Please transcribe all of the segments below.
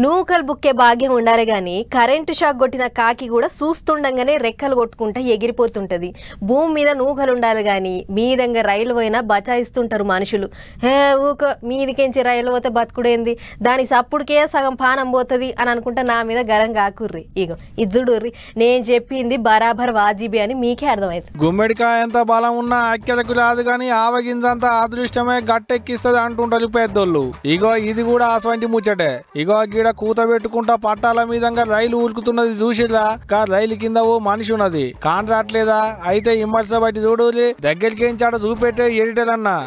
నూకలు బుక్కే భాగ్యం ఉండాలి గాని కరెంటు షాక్ కొట్టిన కాకి కూడా చూస్తుండగానే రెక్కలు కొట్టుకుంటా ఎగిరిపోతుంటది. భూమి మీద నూకలు ఉండాలి గాని మీదంగా రైలు పోయినా బచాయిస్తుంటారు మనుషులు. హే ఊక మీదికెంచి రైలు పోతే బతుకుడేంది, దాని సప్పుడుకే సగం పానం పోతుంది అని అనుకుంటా నా మీద గరం కాకుర్రి. ఇగో ఇజ్జుడుర్రి, నేను చెప్పింది బరాబర్ వాజిబి అని మీకే అర్థమవుతుంది. గుమ్మడికాయ ఎంత బలం ఉన్నా అక్కెలకు రాదు గాని ఆవగింజంతా అదృష్టమే గట్టెక్కిస్తుంది అంటుంటారు పెద్దోళ్ళు. ఇగో ఇది కూడా అసవంటి ముచ్చటే. ఇగో గీడ కూత పెట్టుకుంటా పట్టాల మీదంగా రైలు ఉరుకుతున్నది చూసిరా. రైలు కింద ఓ మనిషి ఉన్నది కానరాట్లేదా? అయితే ఇమ్మర్స బట్టి చూడు, దగ్గరికి ఆడ చూపెట్టే ఎడిటలన్నా.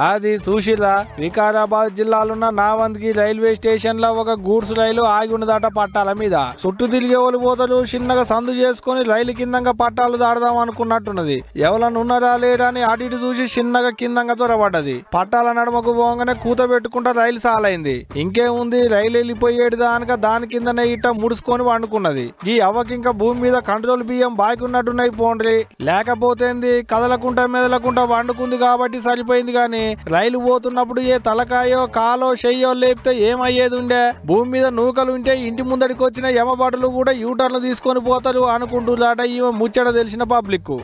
అది సుశీల వికారాబాద్ జిల్లాలోన్న నావంద్గి రైల్వే స్టేషన్ లో ఒక గూడ్స్ రైలు ఆగి ఉన్నదట పట్టాల మీద. చుట్టూ తిరిగే వాళ్ళు పోతలు చిన్నగా సందు చేసుకుని రైలు కిందంగా పట్టాలు దాడదాం అనుకున్నట్టున్నది. ఎవరన్నా ఉన్నారా లేరా అని అటు ఇటు చూసి చిన్నగా కిందంగా చొరబడ్డది. పట్టాల నడుమకు పోగానే కూత పెట్టుకుంటా రైలు సాలైంది. ఇంకేముంది, రైలు వెళ్ళిపోయేది దానిక దాని కిందనే ఇట్ట ముడుచుకొని వండుకున్నది. ఈ అవ్వకింకా భూమి మీద కంట్రోల్ బియ్యం బాగున్నట్టున్నాయి పోండ్రి. లేకపోతేంది, కదలకుంటా మెదలకుంటా వండుకుంది కాబట్టి సరిపోయింది. గాని రైలు పోతున్నప్పుడు ఏ తలకాయో కాలో చెయ్యో లేపితే ఏమయ్యేది ఉండే? భూమి మీద నూకలు ఉంటే ఇంటి ముందడికి వచ్చిన యమబాటులు కూడా యూటర్లు తీసుకొని పోతారు అనుకుంటున్నారట ఈ ముచ్చట తెలిసిన పబ్లిక్.